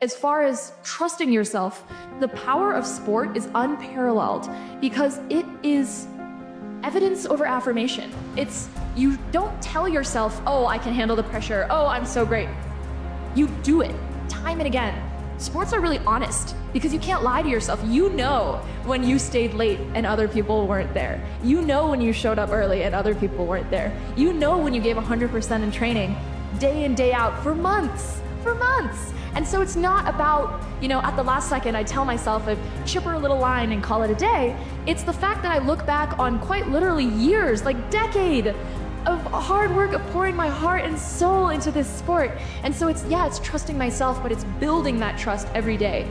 As far as trusting yourself, the power of sport is unparalleled because it is evidence over affirmation. You don't tell yourself, oh, I can handle the pressure, oh, I'm so great. You do it time and again. Sports are really honest because you can't lie to yourself. You know when you stayed late and other people weren't there. You know when you showed up early and other people weren't there. You know when you gave 100% in training, day in, day out, for months. And so it's not about, at the last second I tell myself a chipper little line and call it a day. It's the fact that I look back on quite literally years, like decade of hard work, of pouring my heart and soul into this sport. And so it's trusting myself, but it's building that trust every day.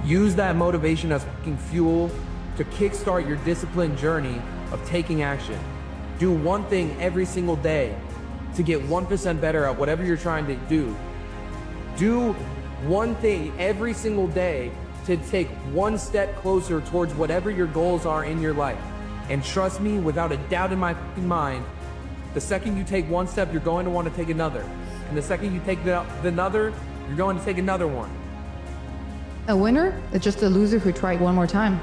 Use that motivation as fucking fuel to kickstart your disciplined journey of taking action. Do one thing every single day to get 1% better at whatever you're trying to do. Do one thing every single day to take one step closer towards whatever your goals are in your life. And trust me, without a doubt in my mind, the second you take one step, you're going to want to take another. And the second you take another, you're going to take another one. A winner is just a loser who tried one more time.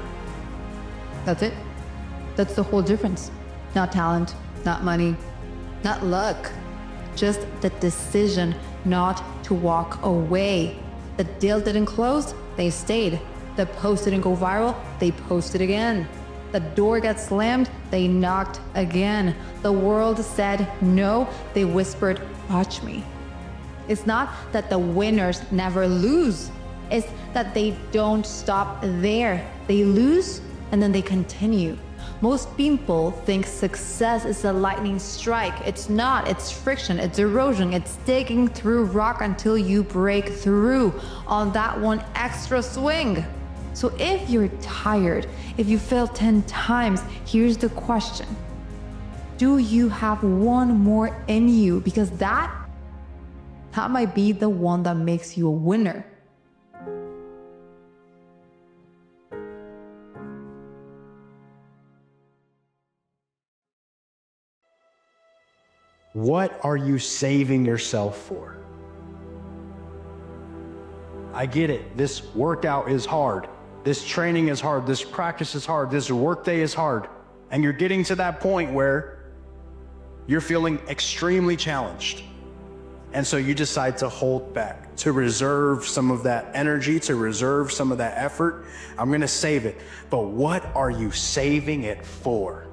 That's it. That's the whole difference. Not talent, not money, not luck. Just the decision not to walk away. The deal didn't close, they stayed. The post didn't go viral, they posted again. The door got slammed, they knocked again. The world said no, they whispered, watch me. It's not that the winners never lose. It's that they don't stop there. They lose and then they continue. Most people think success is a lightning strike. It's not, it's friction, it's erosion, it's digging through rock until you break through on that one extra swing. So if you're tired, if you failed 10 times, here's the question. Do you have one more in you? Because that might be the one that makes you a winner. What are you saving yourself for? I get it. This workout is hard. This training is hard. This practice is hard. This workday is hard. And you're getting to that point where you're feeling extremely challenged. And so you decide to hold back, to reserve some of that energy, to reserve some of that effort. I'm going to save it. But what are you saving it for?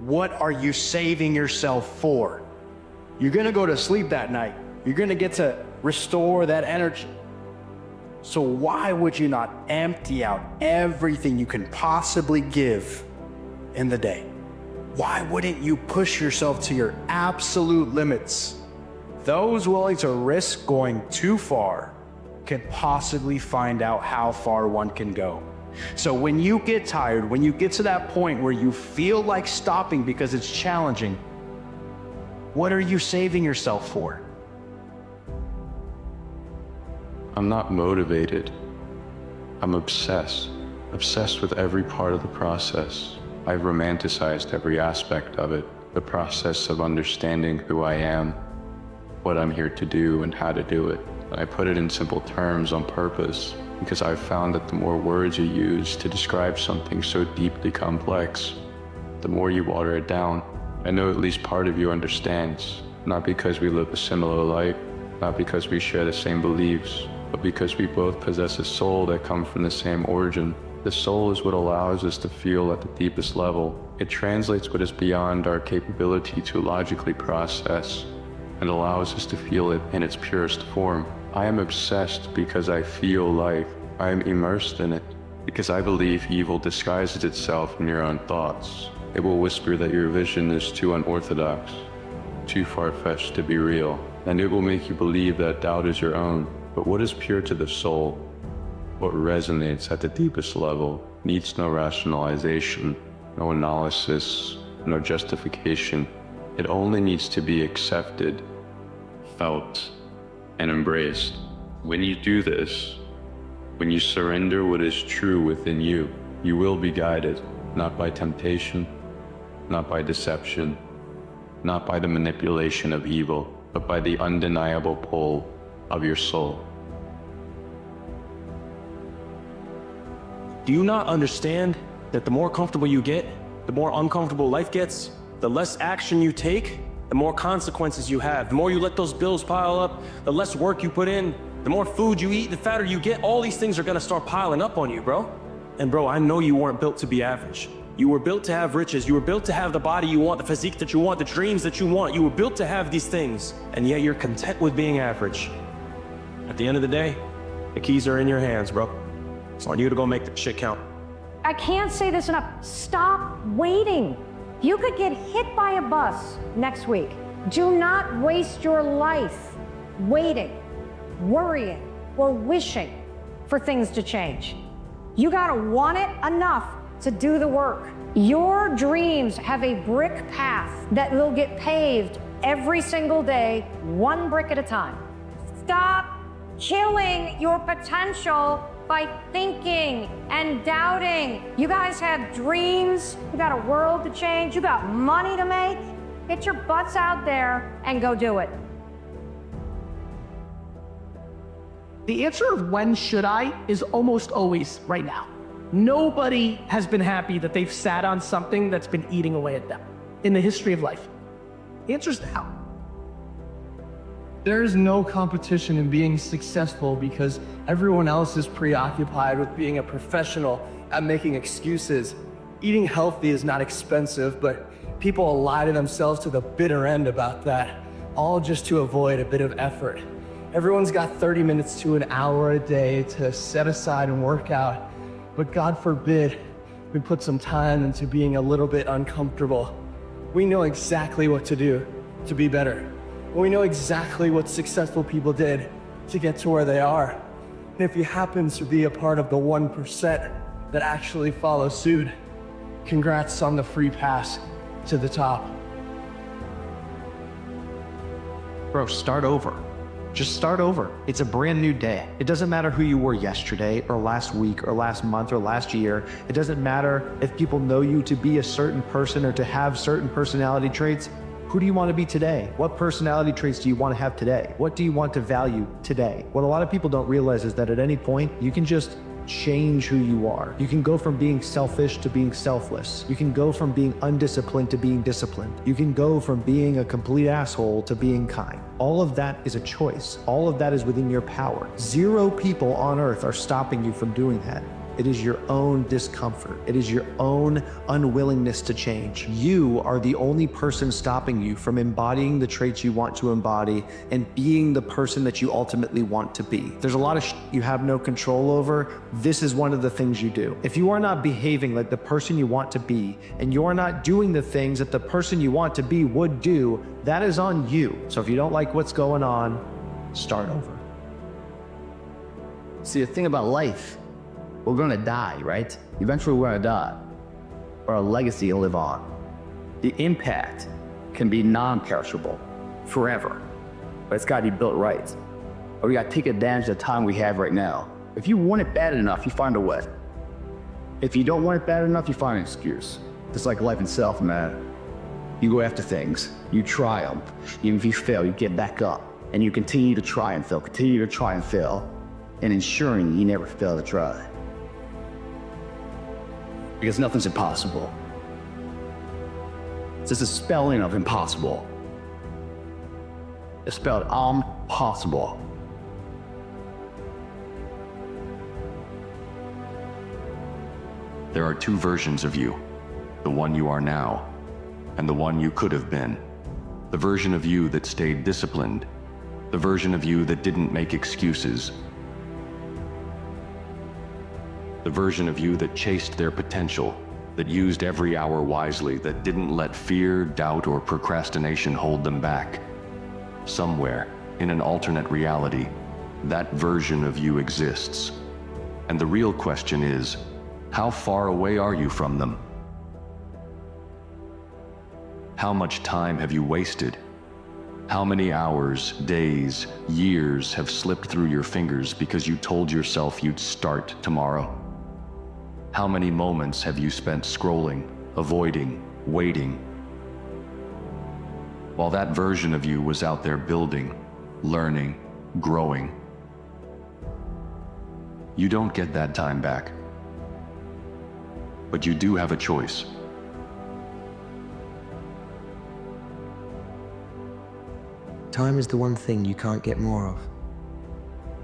What are you saving yourself for? You're going to go to sleep that night. You're going to get to restore that energy. So why would you not empty out everything you can possibly give in the day? Why wouldn't you push yourself to your absolute limits? Those willing to risk going too far can possibly find out how far one can go. So when you get tired, when you get to that point where you feel like stopping because it's challenging, what are you saving yourself for? I'm not motivated. I'm obsessed with every part of the process. I've romanticized every aspect of it, the process of understanding who I am, what I'm here to do, and how to do it. I put it in simple terms on purpose because I've found that the more words you use to describe something so deeply complex, the more you water it down. I know at least part of you understands, not because we live a similar life, not because we share the same beliefs, but because we both possess a soul that comes from the same origin. The soul is what allows us to feel at the deepest level. It translates what is beyond our capability to logically process and allows us to feel it in its purest form. I am obsessed because I feel life. I am immersed in it because I believe evil disguises itself in your own thoughts. It will whisper that your vision is too unorthodox, too far-fetched to be real, and it will make you believe that doubt is your own. But what is pure to the soul, what resonates at the deepest level, needs no rationalization, no analysis, no justification. It only needs to be accepted, felt, and embraced. When you do this, when you surrender what is true within you, you will be guided, not by temptation, not by deception, not by the manipulation of evil, but by the undeniable pull of your soul. Do you not understand that the more comfortable you get, the more uncomfortable life gets? The less action you take, the more consequences you have. The more you let those bills pile up, the less work you put in, the more food you eat, the fatter you get. All these things are gonna start piling up on you, bro. And bro, I know you weren't built to be average. You were built to have riches. You were built to have the body you want, the physique that you want, the dreams that you want. You were built to have these things, and yet you're content with being average. At the end of the day, the keys are in your hands, bro. It's on you to go make that shit count. I can't say this enough. Stop waiting. You could get hit by a bus next week. Do not waste your life waiting, worrying, or wishing for things to change. You gotta want it enough to do the work. Your dreams have a brick path that will get paved every single day, one brick at a time. Stop killing your potential by thinking and doubting. You guys have dreams, you got a world to change, you got money to make. Get your butts out there and go do it. The answer of when should I is almost always right now. Nobody has been happy that they've sat on something that's been eating away at them in the history of life. The answer is now. There is no competition in being successful because everyone else is preoccupied with being a professional at making excuses. Eating healthy is not expensive, but people lie to themselves to the bitter end about that, all just to avoid a bit of effort. Everyone's got 30 minutes to an hour a day to set aside and work out. But God forbid we put some time into being a little bit uncomfortable. We know exactly what to do to be better. We know exactly what successful people did to get to where they are. And if you happen to be a part of the 1% that actually follow suit, congrats on the free pass to the top. Bro, start over. Just start over. It's a brand new day. It doesn't matter who you were yesterday or last week or last month or last year. It doesn't matter if people know you to be a certain person or to have certain personality traits. Who do you want to be today? What personality traits do you want to have today? What do you want to value today? What a lot of people don't realize is that at any point, you can just change who you are. You can go from being selfish to being selfless. You can go from being undisciplined to being disciplined. You can go from being a complete asshole to being kind. All of that is a choice. All of that is within your power. 0 people on earth are stopping you from doing that. It is your own discomfort. It is your own unwillingness to change. You are the only person stopping you from embodying the traits you want to embody and being the person that you ultimately want to be. There's a lot of you have no control over. This is one of the things you do. If you are not behaving like the person you want to be, and you are not doing the things that the person you want to be would do, that is on you. So if you don't like what's going on, start over. See, the thing about life, we're gonna die, right? Eventually we're gonna die, or a legacy will live on. The impact can be non-perishable forever, but it's gotta be built right. Or we gotta take advantage of the time we have right now. If you want it bad enough, you find a way. If you don't want it bad enough, you find an excuse. Just like life itself, man. You go after things, you triumph. Even if you fail, you get back up, and you continue to try and fail, and ensuring you never fail to try. Because nothing's impossible. It's just a spelling of impossible. It's spelled impossible. There are 2 versions of you, the one you are now, and the one you could have been. The version of you that stayed disciplined, the version of you that didn't make excuses, the version of you that chased their potential, that used every hour wisely, that didn't let fear, doubt, or procrastination hold them back. Somewhere, in an alternate reality, that version of you exists. And the real question is, how far away are you from them? How much time have you wasted? How many hours, days, years have slipped through your fingers because you told yourself you'd start tomorrow? How many moments have you spent scrolling, avoiding, waiting? While that version of you was out there building, learning, growing. You don't get that time back. but you do have a choice. Time is the one thing you can't get more of.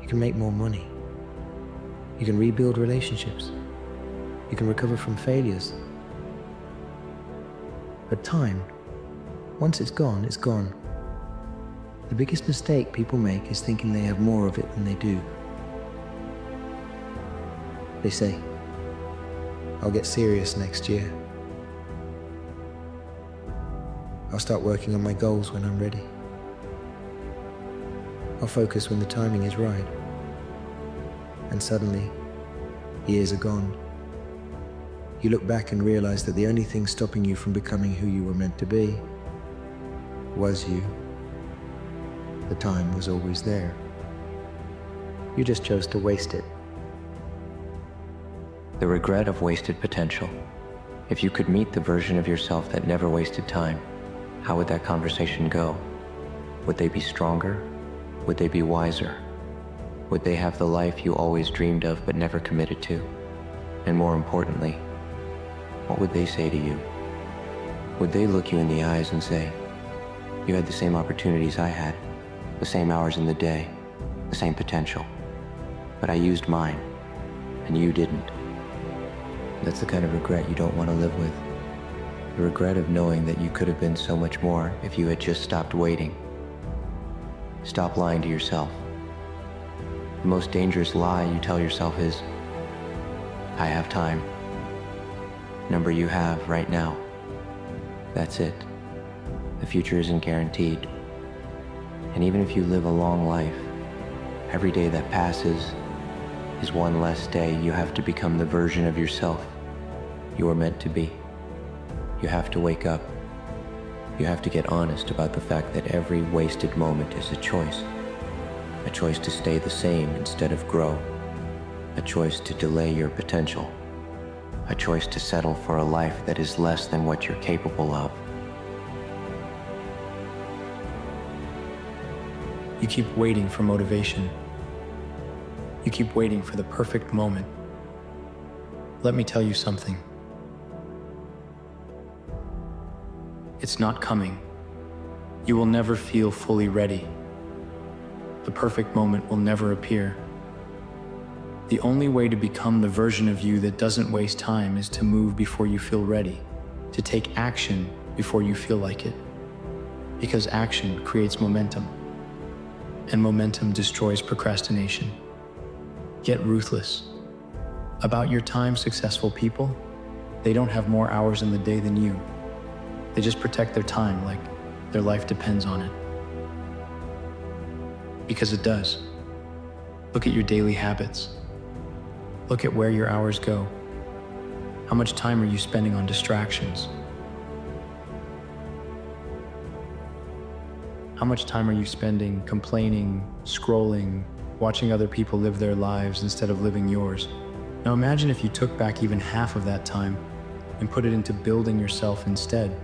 You can make more money. You can rebuild relationships. You can recover from failures. But time, once it's gone, it's gone. The biggest mistake people make is thinking they have more of it than they do. They say, I'll get serious next year. I'll start working on my goals when I'm ready. I'll focus when the timing is right. And suddenly, years are gone. You look back and realize that the only thing stopping you from becoming who you were meant to be was you. The time was always there. You just chose to waste it. The regret of wasted potential. If you could meet the version of yourself that never wasted time, how would that conversation go? Would they be stronger? Would they be wiser? Would they have the life you always dreamed of but never committed to? And more importantly, what would they say to you? Would they look you in the eyes and say, you had the same opportunities I had, the same hours in the day, the same potential, but I used mine, and you didn't? That's the kind of regret you don't want to live with. The regret of knowing that you could have been so much more if you had just stopped waiting. Stop lying to yourself. The most dangerous lie you tell yourself is, I have time. Number you have right now. That's it. The future isn't guaranteed. And even if you live a long life, every day that passes is one less day you have to become the version of yourself you are meant to be. You have to wake up. You have to get honest about the fact that every wasted moment is a choice to stay the same instead of grow, a choice to delay your potential, a choice to settle for a life that is less than what you're capable of. You keep waiting for motivation. You keep waiting for the perfect moment. Let me tell you something. It's not coming. You will never feel fully ready. The perfect moment will never appear. The only way to become the version of you that doesn't waste time is to move before you feel ready, to take action before you feel like it. Because action creates momentum, and momentum destroys procrastination. Get ruthless. About your time, successful people, they don't have more hours in the day than you. They just protect their time like their life depends on it. Because it does. Look at your daily habits. Look at where your hours go. How much time are you spending on distractions? How much time are you spending complaining, scrolling, watching other people live their lives instead of living yours? Now imagine if you took back even half of that time and put it into building yourself instead.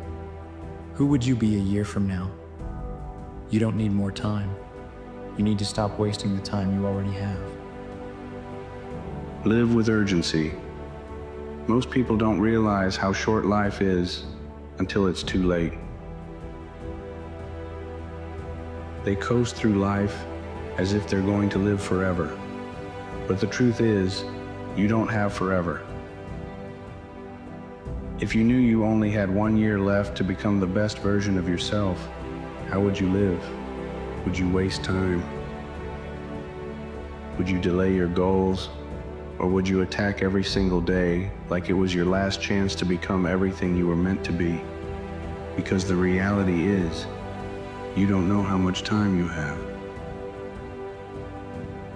Who would you be a year from now? You don't need more time. You need to stop wasting the time you already have. Live with urgency. Most people don't realize how short life is until it's too late. They coast through life as if they're going to live forever. But the truth is, you don't have forever. If you knew you only had 1 year left to become the best version of yourself, how would you live? Would you waste time? Would you delay your goals? Or would you attack every single day like it was your last chance to become everything you were meant to be? Because the reality is, you don't know how much time you have.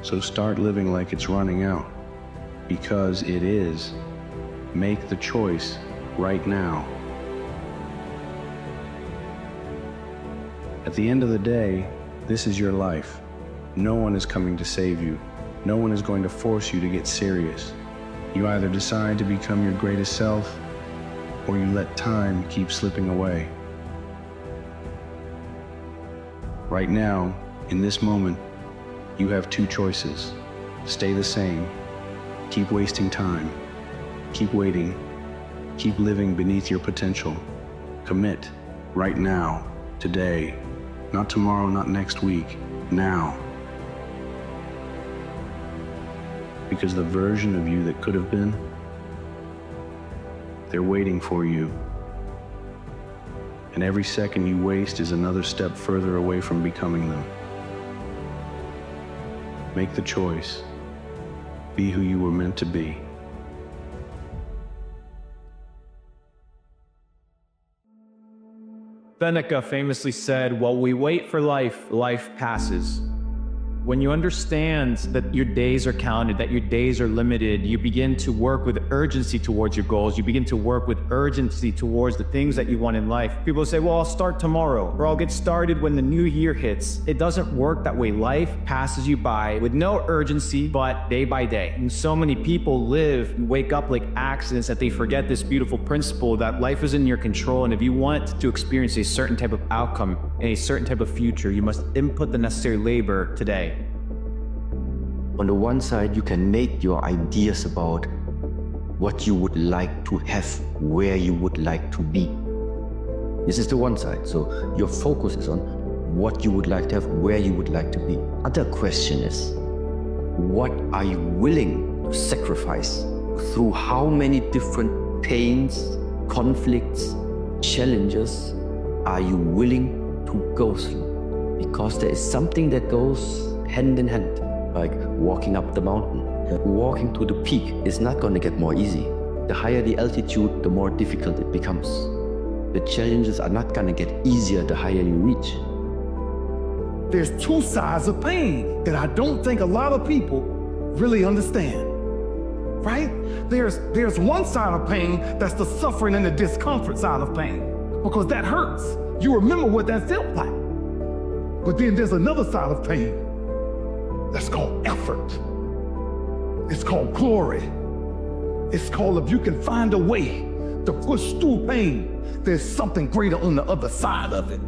So start living like it's running out. Because it is. Make the choice right now. At the end of the day, this is your life. No one is coming to save you. No one is going to force you to get serious. You either decide to become your greatest self, or you let time keep slipping away. Right now, in this moment, you have two choices. Stay the same, keep wasting time, keep waiting, Keep living beneath your potential. Commit right now, today, not tomorrow, not next week, now. Because the version of you that could have been, they're waiting for you. And every second you waste is another step further away from becoming them. Make the choice. Be who you were meant to be. Seneca famously said, while we wait for life, life passes. When you understand that your days are counted, that your days are limited, you begin to work with urgency towards your goals. You begin to work with urgency towards the things that you want in life. People say, well, I'll start tomorrow, or I'll get started when the new year hits. It doesn't work that way. Life passes you by with no urgency, but day by day. And so many people live and wake up like accidents that they forget this beautiful principle that life is in your control. And if you want to experience a certain type of outcome and a certain type of future, you must input the necessary labor today. On the one side, you can make your ideas about what you would like to have, where you would like to be. This is the one side. So your focus is on what you would like to have, where you would like to be. Other question is, what are you willing to sacrifice? Through how many different pains, conflicts, challenges are you willing to go through? Because there is something that goes hand in hand. Like walking up the mountain. Walking to the peak is not going to get more easy. The higher the altitude, the more difficult it becomes. The challenges are not going to get easier the higher you reach. There's two sides of pain that I don't think a lot of people really understand, right? There's one side of pain that's the suffering and the discomfort side of pain, because that hurts. You remember what that felt like. But then there's another side of pain. That's called effort. It's called glory. It's called, if you can find a way to push through pain, there's something greater on the other side of it.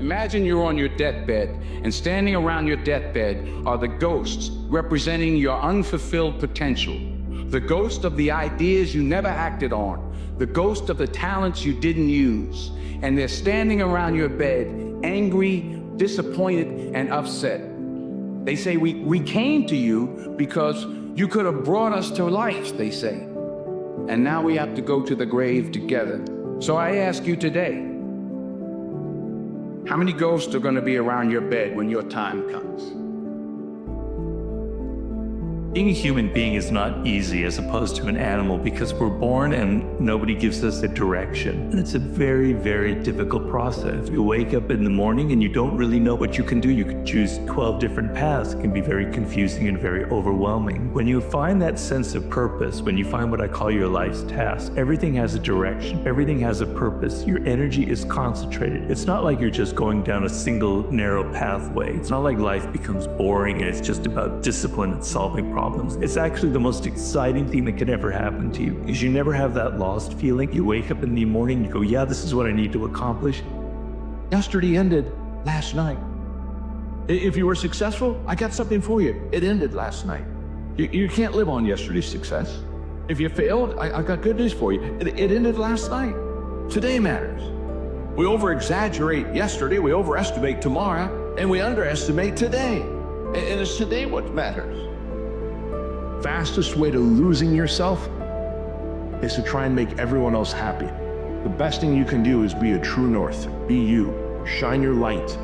Imagine you're on your deathbed, and standing around your deathbed are the ghosts representing your unfulfilled potential. The ghost of the ideas you never acted on. The ghost of the talents you didn't use. And they're standing around your bed, angry, disappointed, and upset. They say, we came to you because you could have brought us to life, they say. And now we have to go to the grave together. So I ask you today, how many ghosts are going to be around your bed when your time comes? Being a human being is not easy as opposed to an animal, because we're born and nobody gives us a direction. And it's a very, very difficult process. You wake up in the morning and you don't really know what you can do. You could choose 12 different paths. It can be very confusing and very overwhelming. When you find that sense of purpose, when you find what I call your life's task, everything has a direction, everything has a purpose. Your energy is concentrated. It's not like you're just going down a single narrow pathway. It's not like life becomes boring and it's just about discipline and solving problems. It's actually the most exciting thing that could ever happen to you, because you never have that lost feeling. You wake up in the morning, you go, yeah, this is what I need to accomplish. Yesterday ended last night. If you were successful, I got something for you. It ended last night. You can't live on yesterday's success. If you failed, I got good news for you. It ended last night. Today matters. We over-exaggerate yesterday, we overestimate tomorrow, and we underestimate today. And it's today what matters. Fastest way to losing yourself is to try and make everyone else happy. The best thing you can do is be a true north. Be you. Shine your light.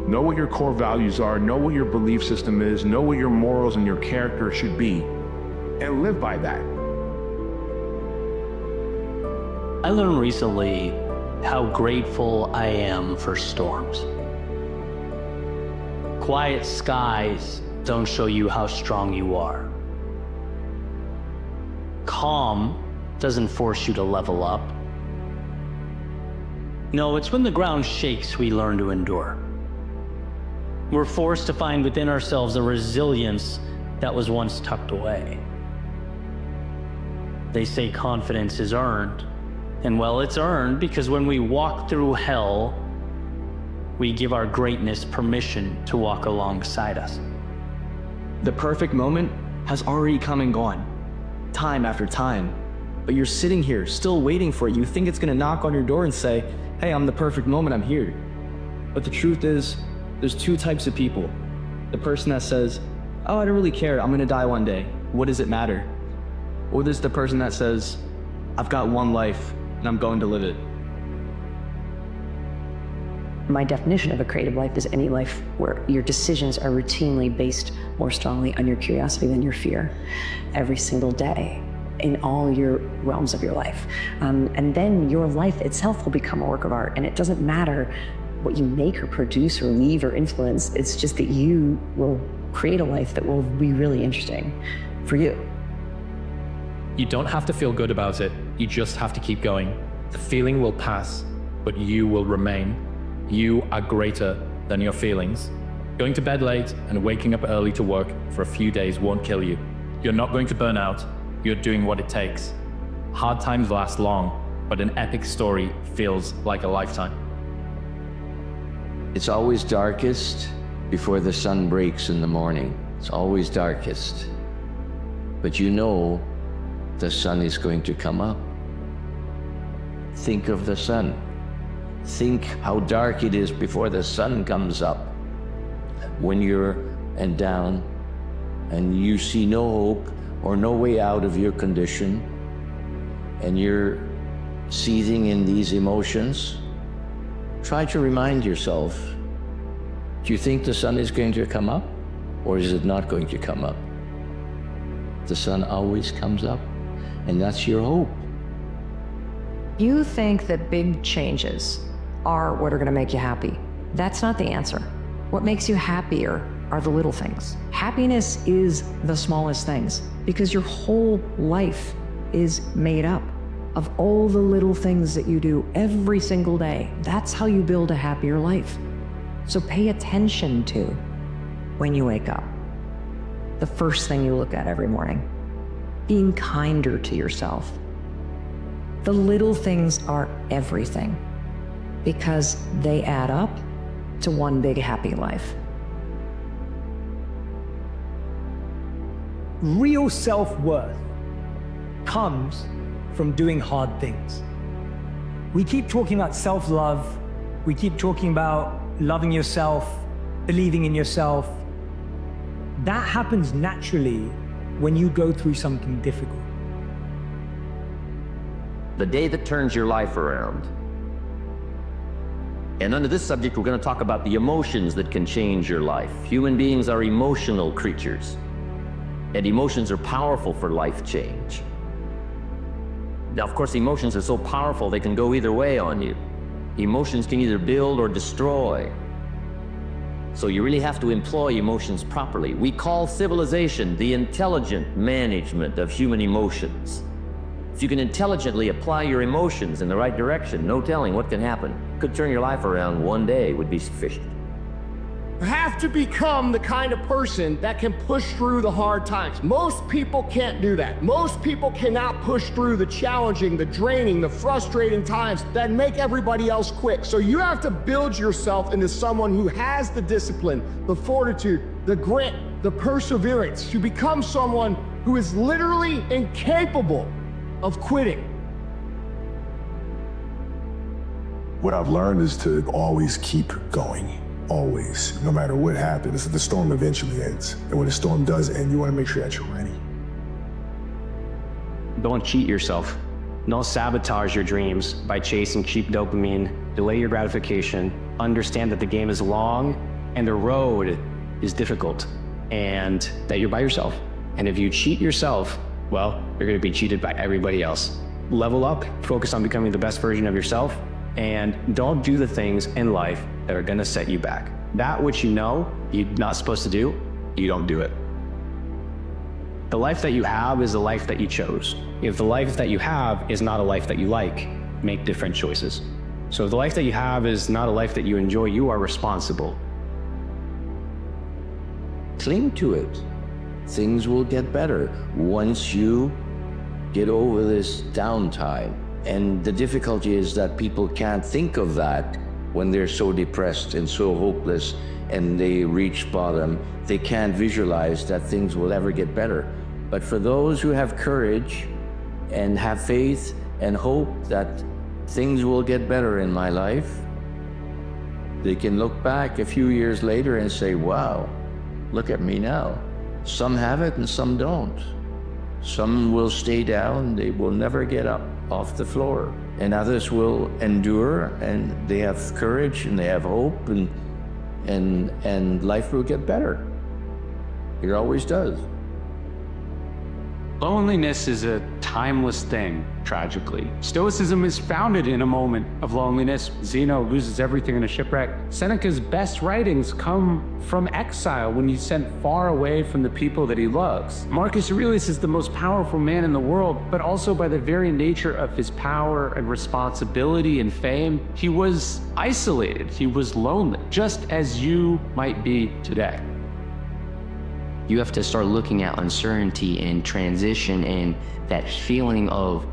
Know what your core values are. Know what your belief system is. Know what your morals and your character should be. And live by that. I learned recently how grateful I am for storms. Quiet skies don't show you how strong you are. Calm doesn't force you to level up. No, it's when the ground shakes we learn to endure. We're forced to find within ourselves a resilience that was once tucked away. They say confidence is earned, and well, it's earned because when we walk through hell, we give our greatness permission to walk alongside us. The perfect moment has already come and gone. time after time. But you're sitting here still waiting for it. You think it's gonna knock on your door and say, hey, I'm the perfect moment, I'm here. But the truth is, there's two types of people. The person that says, oh, I don't really care, I'm gonna die one day. What does it matter? Or there's the person that says, I've got one life and I'm going to live it. My definition of a creative life is any life where your decisions are routinely based more strongly on your curiosity than your fear every single day in all your realms of your life. And then your life itself will become a work of art, and it doesn't matter what you make or produce or leave or influence. It's just that you will create a life that will be really interesting for you. You don't have to feel good about it. You just have to keep going. The feeling will pass, but you will remain. You are greater than your feelings. Going to bed late and waking up early to work for a few days won't kill you. You're not going to burn out. You're doing what it takes. Hard times last long, but an epic story feels like a lifetime. It's always darkest before the sun breaks in the morning. It's always darkest. But you know the sun is going to come up. Think of the sun. Think how dark it is before the sun comes up. When you're down and you see no hope or no way out of your condition, and you're seething in these emotions, try to remind yourself, do you think the sun is going to come up, or is it not going to come up? The sun always comes up, and that's your hope. You think that big changes are what are going to make you happy. That's not the answer. What makes you happier are the little things. Happiness is the smallest things, because your whole life is made up of all the little things that you do every single day. That's how you build a happier life. So pay attention to when you wake up, the first thing you look at every morning, being kinder to yourself. The little things are everything, because they add up to one big happy life. Real self-worth comes from doing hard things. We keep talking about self-love. We keep talking about loving yourself, believing in yourself. That happens naturally when you go through something difficult. The day that turns your life around. And under this subject, we're going to talk about the emotions that can change your life. Human beings are emotional creatures, and emotions are powerful for life change. Now, of course, emotions are so powerful, they can go either way on you. Emotions can either build or destroy. So you really have to employ emotions properly. We call civilization the intelligent management of human emotions. If you can intelligently apply your emotions in the right direction, no telling what can happen. Could turn your life around one day would be sufficient. You have to become the kind of person that can push through the hard times. Most people can't do that. Most people cannot push through the challenging, the draining, the frustrating times that make everybody else quit. So you have to build yourself into someone who has the discipline, the fortitude, the grit, the perseverance to become someone who is literally incapable of quitting. What I've learned is to always keep going. Always. No matter what happens, the storm eventually ends. And when the storm does end, you want to make sure that you're ready. Don't cheat yourself. Don't sabotage your dreams by chasing cheap dopamine. Delay your gratification. Understand that the game is long and the road is difficult, and that you're by yourself. And if you cheat yourself, well, you're going to be cheated by everybody else. Level up, focus on becoming the best version of yourself, and don't do the things in life that are going to set you back. That which you know you're not supposed to do, you don't do it. The life that you have is the life that you chose. If the life that you have is not a life that you like, make different choices. So if the life that you have is not a life that you enjoy, you are responsible. Cling to it. Things will get better once you get over this downtime. And the difficulty is that people can't think of that when they're so depressed and so hopeless and they reach bottom. They can't visualize that things will ever get better. But for those who have courage and have faith and hope that things will get better in my life, they can look back a few years later and say, wow, look at me now. Some have it and some don't. Some will stay down, they will never get up off the floor. And others will endure, and they have courage and they have hope, and life will get better. It always does. Loneliness is a timeless thing, tragically. Stoicism is founded in a moment of loneliness. Zeno loses everything in a shipwreck. Seneca's best writings come from exile when he's sent far away from the people that he loves. Marcus Aurelius is the most powerful man in the world, but also by the very nature of his power and responsibility and fame, he was isolated, he was lonely, just as you might be today. You have to start looking at uncertainty and transition and that feeling of,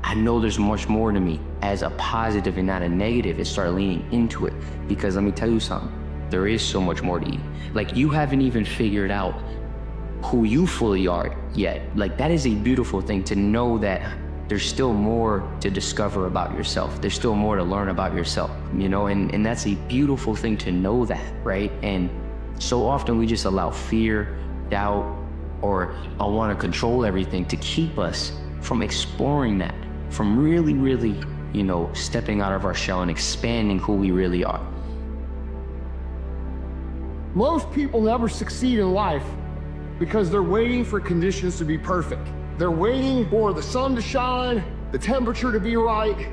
I know there's much more to me, as a positive and not a negative, and start leaning into it. Because let me tell you something, there is so much more to you. Like, you haven't even figured out who you fully are yet. Like, that is a beautiful thing, to know that there's still more to discover about yourself. There's still more to learn about yourself, you know, and that's a beautiful thing to know that, right? And so often we just allow fear, doubt, or I want to control everything to keep us from exploring that, from really, really, you know, stepping out of our shell and expanding who we really are. Most people never succeed in life because they're waiting for conditions to be perfect. They're waiting for the sun to shine, the temperature to be right,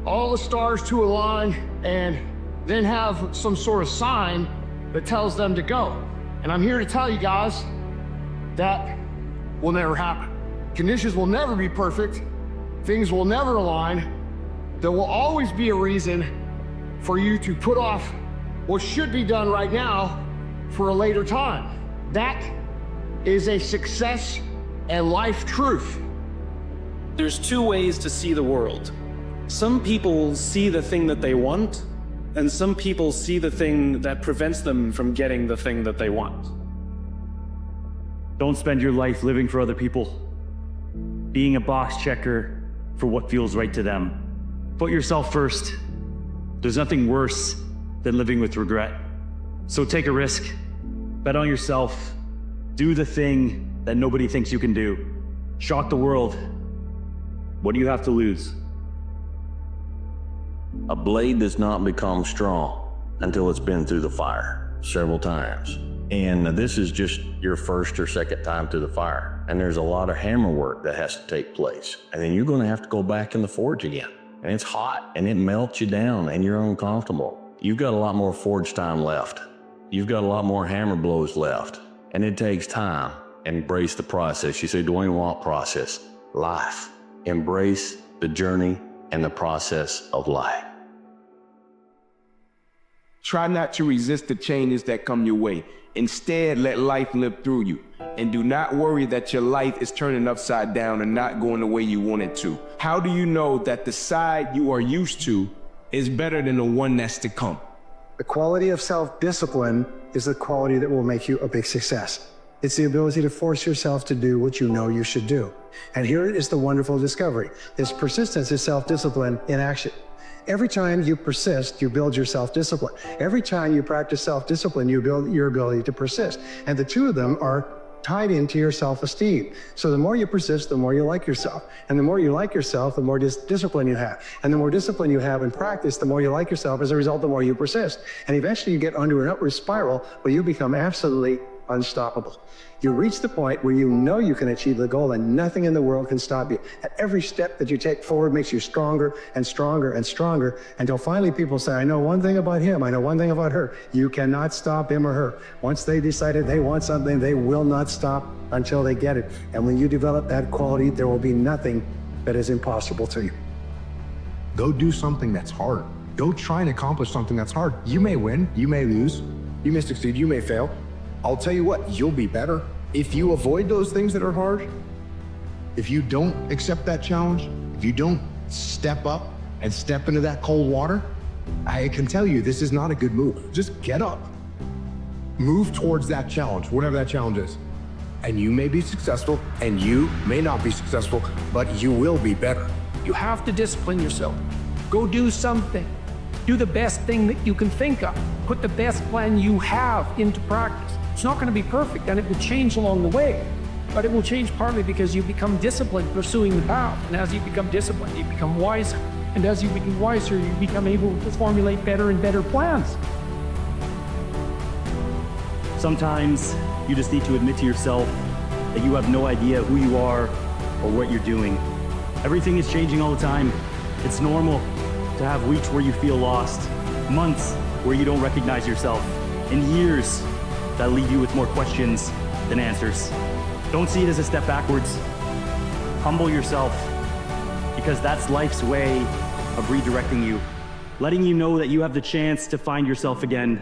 all the stars to align, and then have some sort of sign that tells them to go. And I'm here to tell you guys that will never happen. Conditions will never be perfect. Things will never align. There will always be a reason for you to put off what should be done right now for a later time. That is a success and life truth. There's two ways to see the world. Some people see the thing that they want, and some people see the thing that prevents them from getting the thing that they want. Don't spend your life living for other people, being a box checker for what feels right to them. Put yourself first. There's nothing worse than living with regret. So take a risk, bet on yourself, do the thing that nobody thinks you can do. Shock the world. What do you have to lose? A blade does not become strong until it's been through the fire several times. And this is just your first or second time through the fire. And there's a lot of hammer work that has to take place. And then you're going to have to go back in the forge again. And it's hot and it melts you down and you're uncomfortable. You've got a lot more forge time left. You've got a lot more hammer blows left. And it takes time. Embrace the process. You say, Dwayne, what process? Life. Embrace the journey and the process of life. Try not to resist the changes that come your way. Instead, let life live through you. And do not worry that your life is turning upside down and not going the way you want it to. How do you know that the side you are used to is better than the one that's to come? The quality of self-discipline is the quality that will make you a big success. It's the ability to force yourself to do what you know you should do. And here is the wonderful discovery. This persistence is self-discipline in action. Every time you persist, you build your self-discipline. Every time you practice self-discipline, you build your ability to persist. And the two of them are tied into your self-esteem. So the more you persist, the more you like yourself. And the more you like yourself, the more discipline you have. And the more discipline you have in practice, the more you like yourself. As a result, the more you persist. And eventually you get under an upward spiral where you become absolutely unstoppable. You reach the point where you know you can achieve the goal and nothing in the world can stop you. And every step that you take forward makes you stronger and stronger and stronger until finally people say, I know one thing about him, I know one thing about her. You cannot stop him or her. Once they decided they want something, they will not stop until they get it. And when you develop that quality, there will be nothing that is impossible to you. Go do something that's hard. Go try and accomplish something that's hard. You may win, you may lose, you may succeed, you may fail. I'll tell you what, you'll be better. If you avoid those things that are hard, if you don't accept that challenge, if you don't step up and step into that cold water, I can tell you this is not a good move. Just get up. Move towards that challenge, whatever that challenge is. and you may be successful, and you may not be successful, but you will be better. You have to discipline yourself. Go do something. Do the best thing that you can think of. Put the best plan you have into practice. It's not going to be perfect, and it will change along the way. But it will change partly because you become disciplined pursuing the path. And as you become disciplined, you become wiser. And as you become wiser, you become able to formulate better and better plans. Sometimes you just need to admit to yourself that you have no idea who you are or what you're doing. Everything is changing all the time. It's normal to have weeks where you feel lost, months where you don't recognize yourself, and years that leave you with more questions than answers. Don't see it as a step backwards. Humble yourself, because that's life's way of redirecting you, letting you know that you have the chance to find yourself again.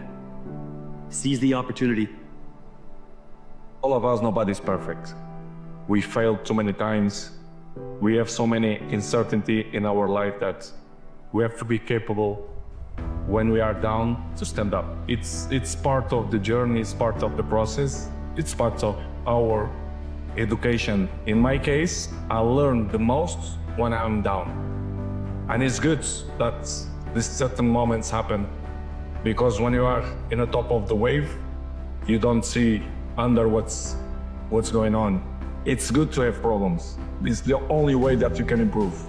Seize the opportunity. All of us, nobody's perfect. We failed too many times. We have so many uncertainty in our life that we have to be capable when we are down to stand up. It's part of the journey, it's part of the process, it's part of our education. In my case, I learn the most when I'm down. And it's good that these certain moments happen, because when you are in the top of the wave, you don't see under what's going on. It's good to have problems. It's the only way that you can improve.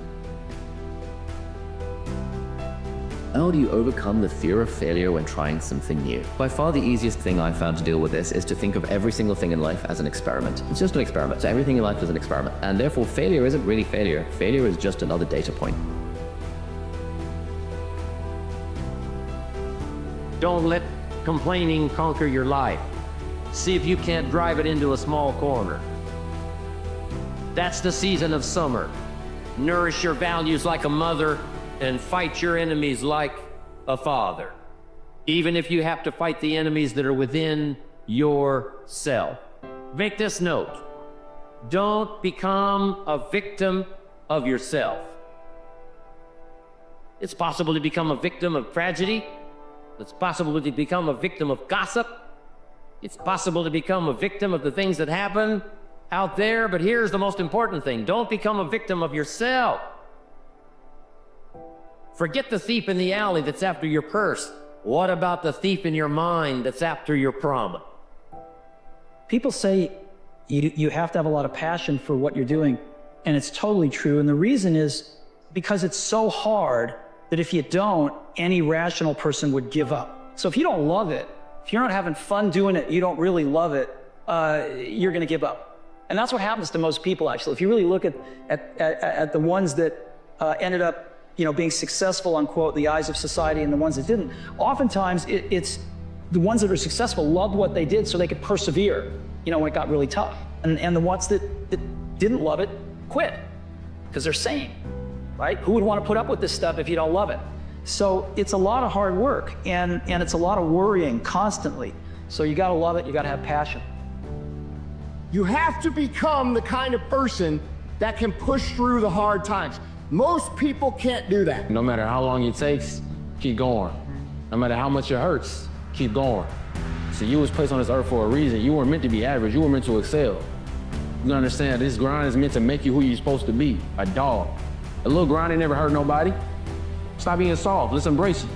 How do you overcome the fear of failure when trying something new? By far the easiest thing I've found to deal with this is to think of every single thing in life as an experiment. It's just an experiment. So everything in life is an experiment. And therefore failure isn't really failure. Failure is just another data point. Don't let complaining conquer your life. See if you can't drive it into a small corner. That's the season of summer. Nourish your values like a mother and fight your enemies like a father. Even if you have to fight the enemies that are within yourself. Make this note. Don't become a victim of yourself. It's possible to become a victim of tragedy. It's possible to become a victim of gossip. It's possible to become a victim of the things that happen out there, but here's the most important thing. Don't become a victim of yourself. Forget the thief in the alley that's after your purse. What about the thief in your mind that's after your promise? People say you have to have a lot of passion for what you're doing, and it's totally true. And the reason is because it's so hard that if you don't, any rational person would give up. So if you don't love it, if you're not having fun doing it, you don't really love it, you're going to give up. And that's what happens to most people, actually. If you really look at the ones that ended up being successful, unquote, in the eyes of society, and the ones that didn't, oftentimes it's the ones that are successful loved what they did so they could persevere, when it got really tough. And the ones that didn't love it quit because they're sane, right? Who would want to put up with this stuff if you don't love it? So it's a lot of hard work, and it's a lot of worrying constantly. So you got to love it, you got to have passion. You have to become the kind of person that can push through the hard times. Most people can't do that. No matter how long it takes, keep going. No matter how much it hurts, keep going. So you was placed on this earth for a reason. You weren't meant to be average, you were meant to excel. You understand, this grind is meant to make you who you're supposed to be, a dog. A little grind ain't never hurt nobody. Stop being soft, let's embrace it.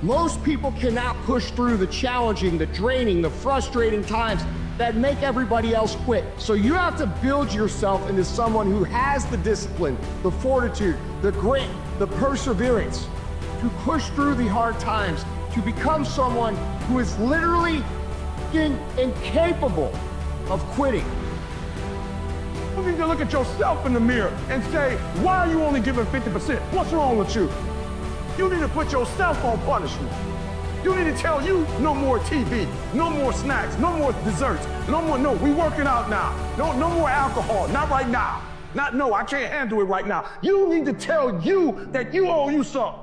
Most people cannot push through the challenging, the draining, the frustrating times that make everybody else quit. So you have to build yourself into someone who has the discipline, the fortitude, the grit, the perseverance to push through the hard times, to become someone who is literally incapable of quitting. You need to look at yourself in the mirror and say, why are you only giving 50%? What's wrong with you? You need to put yourself on punishment. You need to tell you no more TV, no more snacks, no more desserts, no, we working out now. No more alcohol, not right now. No, I can't handle it right now. You need to tell you that you owe you something.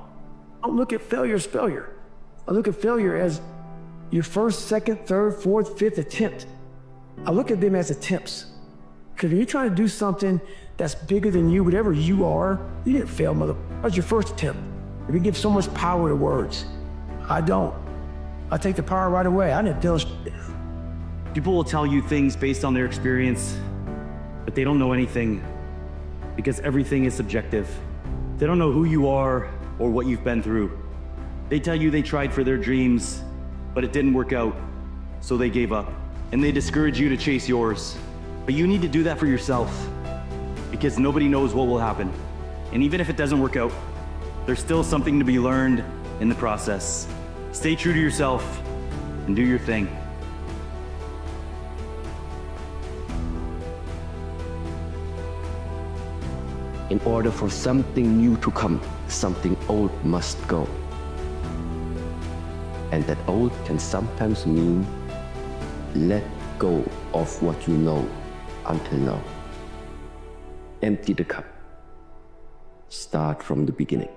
I don't look at failure as failure. I look at failure as your first, second, third, fourth, fifth attempt. I look at them as attempts. Because when you're trying to do something that's bigger than you, whatever you are, you didn't fail, mother. That was your first attempt. We give so much power to words. I don't. I take the power right away. I didn't feel People will tell you things based on their experience, but they don't know anything because everything is subjective. They don't know who you are or what you've been through. They tell you they tried for their dreams, but it didn't work out, so they gave up. And they discourage you to chase yours. But you need to do that for yourself because nobody knows what will happen. And even if it doesn't work out, there's still something to be learned in the process. Stay true to yourself and do your thing. In order for something new to come, something old must go. And that old can sometimes mean let go of what you know until now. Empty the cup. Start from the beginning.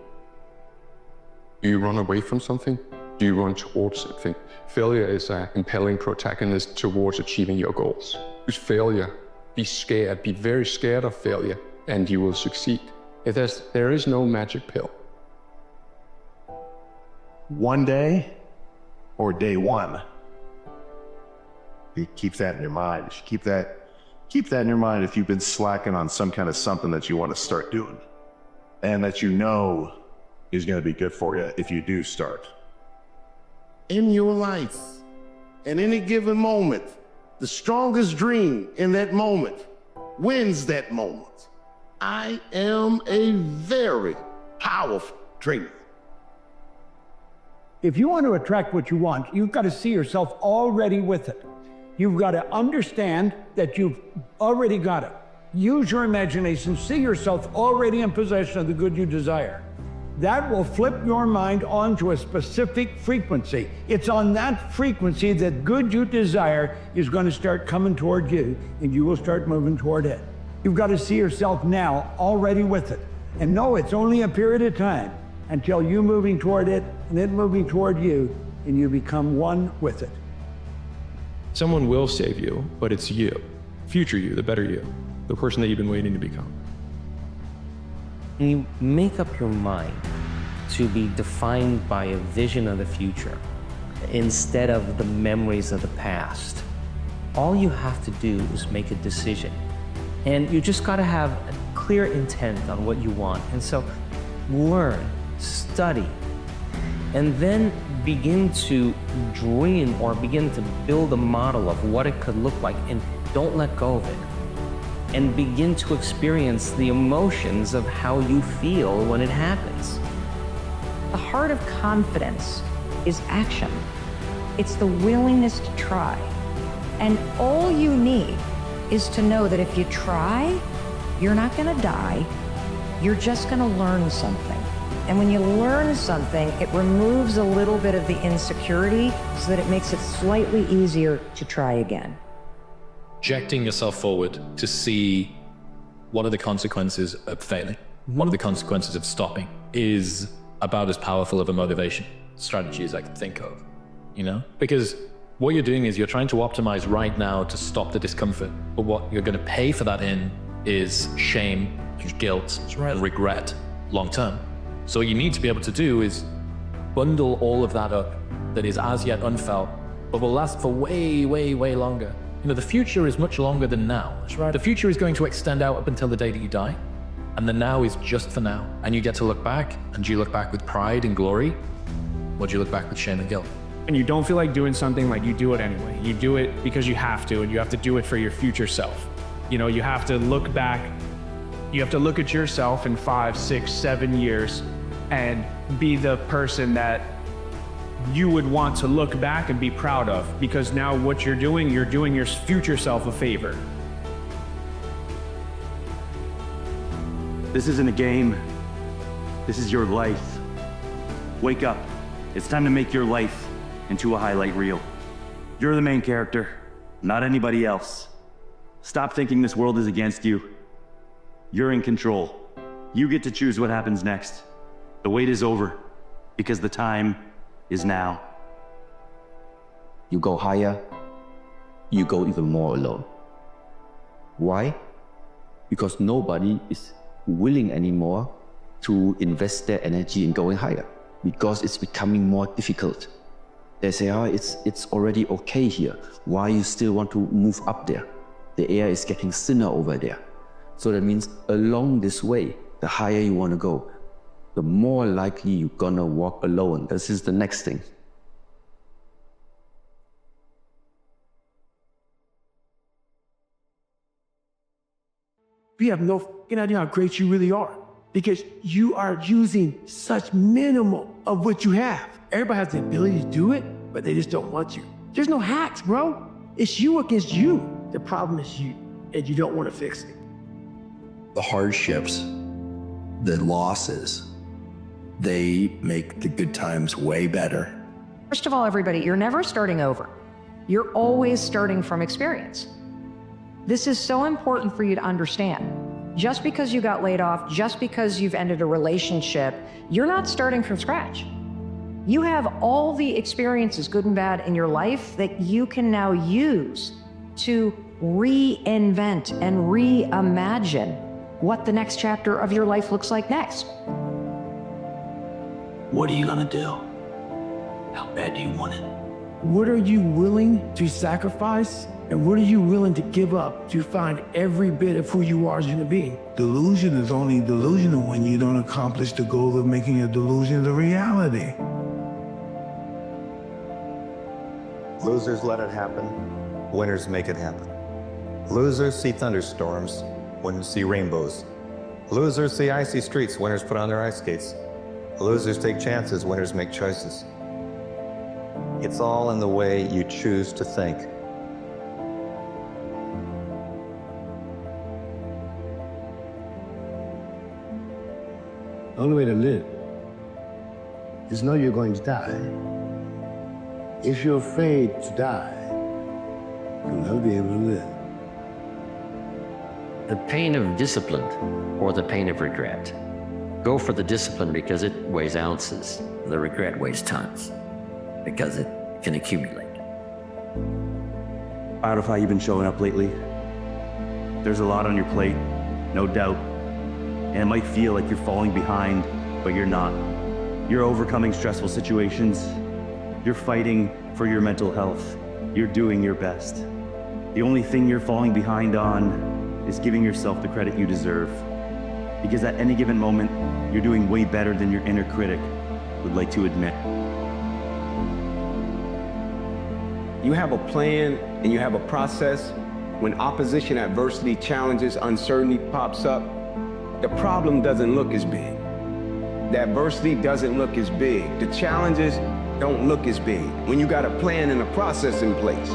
Do you run away from something? Do you run towards something? Failure is a compelling protagonist towards achieving your goals. Use failure. Be scared. Be very scared of failure, and you will succeed. There is no magic pill. One day, or day one. You keep that in your mind. You should keep that in your mind if you've been slacking on some kind of something that you want to start doing, and that you know is going to be good for you if you do start. In your life, in any given moment, the strongest dream in that moment wins that moment. I am a very powerful dreamer. If you want to attract what you want, you've got to see yourself already with it. You've got to understand that you've already got it. Use your imagination, see yourself already in possession of the good you desire. That will flip your mind onto a specific frequency. It's on that frequency that good you desire is going to start coming toward you, and you will start moving toward it. You've got to see yourself now already with it. And know it's only a period of time until you moving toward it and it moving toward you, and you become one with it. Someone will save you, but it's you. Future you, the better you, the person that you've been waiting to become. You make up your mind to be defined by a vision of the future instead of the memories of the past. All you have to do is make a decision. And you just gotta have a clear intent on what you want. And so learn, study, and then begin to dream or begin to build a model of what it could look like, and don't let go of it. And begin to experience the emotions of how you feel when it happens. The heart of confidence is action. It's the willingness to try. And all you need is to know that if you try, you're not gonna die. You're just gonna learn something. And when you learn something, it removes a little bit of the insecurity so that it makes it slightly easier to try again. Projecting yourself forward to see what are the consequences of failing, what are the consequences of stopping, is about as powerful of a motivation strategy as I can think of, you know? Because what you're doing is you're trying to optimize right now to stop the discomfort, but what you're going to pay for that in is shame, guilt, and regret long term. So what you need to be able to do is bundle all of that up that is as yet unfelt, but will last for way, way, way longer. You know, the future is much longer than now. That's right. The future is going to extend out up until the day that you die. And the now is just for now. And you get to look back, and do you look back with pride and glory? Or do you look back with shame and guilt? And you don't feel like doing something, like you do it anyway. You do it because you have to, and you have to do it for your future self. You know, you have to look back, you have to look at yourself in 5, 6, 7 years and be the person that you would want to look back and be proud of, because now what you're doing your future self a favor. This isn't a game. This is your life. Wake up. It's time to make your life into a highlight reel. You're the main character, not anybody else. Stop thinking this world is against you. You're in control. You get to choose what happens next. The wait is over, because the time is now. You go higher, you go even more alone. Why? Because nobody is willing anymore to invest their energy in going higher, because it's becoming more difficult. They say, oh, it's already okay here. Why you still want to move up there? The air is getting thinner over there. So that means along this way, the higher you want to go, the more likely you're gonna walk alone. This is the next thing. You have no fucking idea how great you really are, because you are using such minimal of what you have. Everybody has the ability to do it, but they just don't want to. There's no hacks, bro. It's you against you. The problem is you, and you don't want to fix it. The hardships, the losses, they make the good times way better. First of all, everybody, you're never starting over. You're always starting from experience. This is so important for you to understand. Just because you got laid off, just because you've ended a relationship, you're not starting from scratch. You have all the experiences, good and bad, in your life that you can now use to reinvent and reimagine what the next chapter of your life looks like next. What are you gonna do? How bad do you want it? What are you willing to sacrifice, and what are you willing to give up to find every bit of who you are as a human being? Delusion is only delusional when you don't accomplish the goal of making a delusion the reality. Losers let it happen. Winners make it happen. Losers see thunderstorms. Winners see rainbows. Losers see icy streets. Winners put on their ice skates. Losers take chances. Winners make choices. It's all in the way you choose to think. The only way to live is know you're going to die. If you're afraid to die, you'll never be able to live. The pain of discipline or the pain of regret. Go for the discipline because it weighs ounces. The regret weighs tons because it can accumulate. Proud of how you've been showing up lately. There's a lot on your plate, no doubt. And it might feel like you're falling behind, but you're not. You're overcoming stressful situations. You're fighting for your mental health. You're doing your best. The only thing you're falling behind on is giving yourself the credit you deserve. Because at any given moment, you're doing way better than your inner critic would like to admit. You have a plan and you have a process. When opposition, adversity, challenges, uncertainty pops up, the problem doesn't look as big. The adversity doesn't look as big. The challenges don't look as big when you got a plan and a process in place.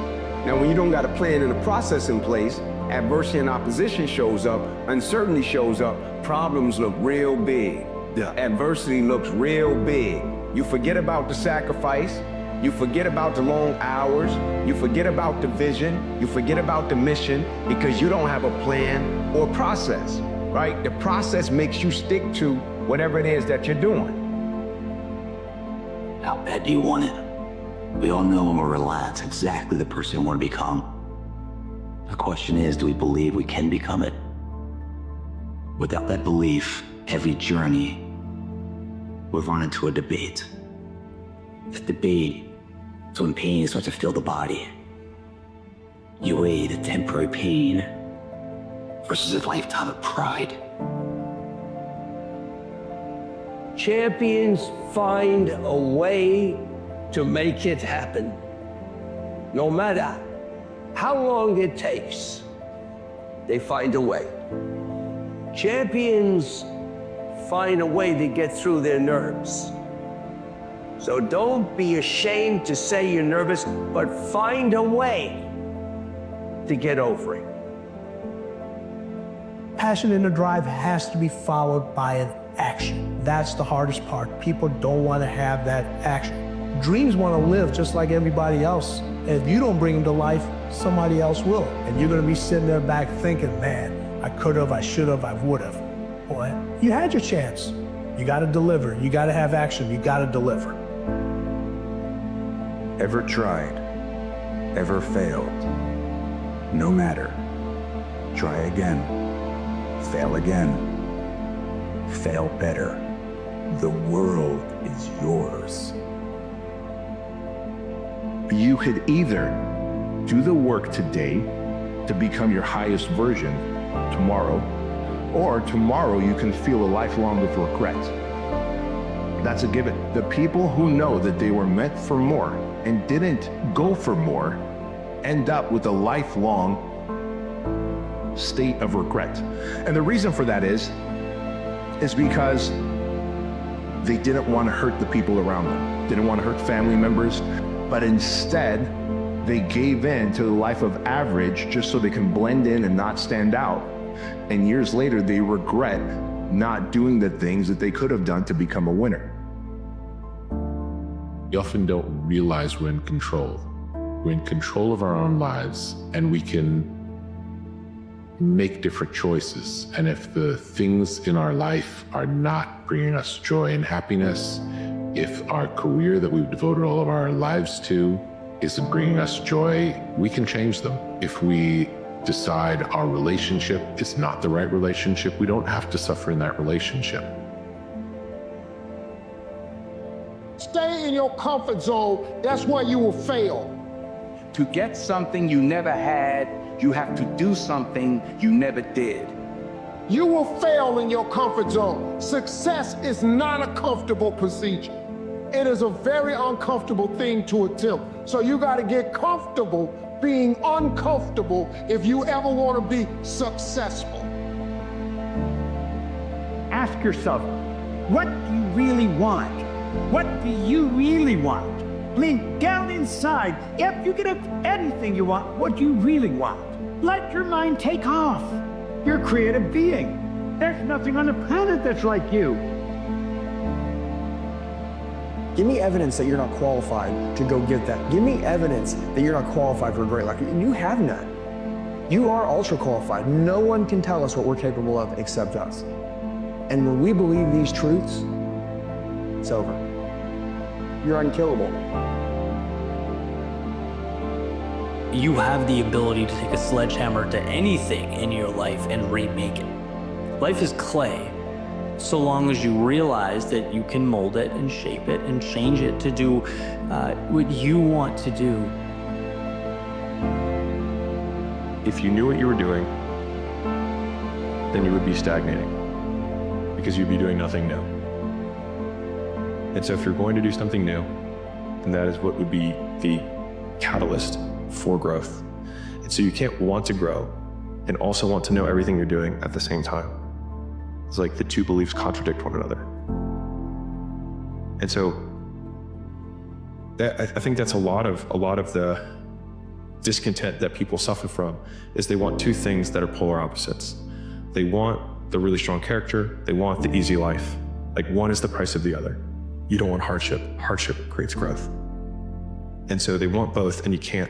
Now, when you don't got a plan and a process in place, adversity and opposition shows up, uncertainty shows up, problems look real big. Adversity looks real big. You forget about the sacrifice, you forget about the long hours, you forget about the vision, you forget about the mission because you don't have a plan or process, right? The process makes you stick to whatever it is that you're doing. How bad do you want it? We all know when we're relaxed exactly the person we want to become. The question is, do we believe we can become it? Without that belief, every journey, we've run into a debate. The debate is when pain starts to fill the body. You weigh the temporary pain versus a lifetime of pride. Champions find a way to make it happen. No matter how long it takes, they find a way. Champions find a way to get through their nerves. So don't be ashamed to say you're nervous, but find a way to get over it. Passion and a drive has to be followed by an action. That's the hardest part. People don't want to have that action. Dreams want to live just like everybody else. And if you don't bring them to life, somebody else will. And you're going to be sitting there back thinking, man, I could have, I should have, I would have. Boy, you had your chance. You got to deliver. You got to have action. You got to deliver. Ever tried? Ever failed? No matter. Try again. Fail again. Fail better. The world is yours. you could either do the work today to become your highest version tomorrow, or tomorrow you can feel a lifelong of regret. That's a given. The people who know that they were meant for more and didn't go for more end up with a lifelong state of regret. And the reason for that is because they didn't want to hurt the people around them, didn't want to hurt family members, but instead they gave in to the life of average just so they can blend in and not stand out. And years later, they regret not doing the things that they could have done to become a winner. We often don't realize we're in control. We're in control of our own lives, and we can make different choices. And if the things in our life are not bringing us joy and happiness, if our career that we've devoted all of our lives to isn't bringing us joy, we can change them. If we decide our relationship is not the right relationship, we don't have to suffer in that relationship. Stay in your comfort zone. That's where you will fail. To get something you never had, you have to do something you never did. You will fail in your comfort zone. Success is not a comfortable procedure. It is a very uncomfortable thing to attempt. So you got to get comfortable being uncomfortable if you ever want to be successful. Ask yourself, what do you really want? What do you really want? I mean, down inside, if you could have anything you want, what do you really want? Let your mind take off. You're a creative being. There's nothing on the planet that's like you. Give me evidence that you're not qualified to go get that. Give me evidence that you're not qualified for a great life. And you have none. You are ultra qualified. No one can tell us what we're capable of except us. And when we believe these truths, it's over. You're unkillable. You have the ability to take a sledgehammer to anything in your life and remake it. Life is clay. So long as you realize that you can mold it and shape it and change it to do what you want to do. If you knew what you were doing, then you would be stagnating because you'd be doing nothing new. And so if you're going to do something new, then that is what would be the catalyst for growth. And so you can't want to grow and also want to know everything you're doing at the same time. It's like the two beliefs contradict one another. And so I think that's a lot of the discontent that people suffer from is they want two things that are polar opposites. They want the really strong character, they want the easy life. Like one is the price of the other. You don't want hardship. Hardship creates growth. And so they want both, and you can't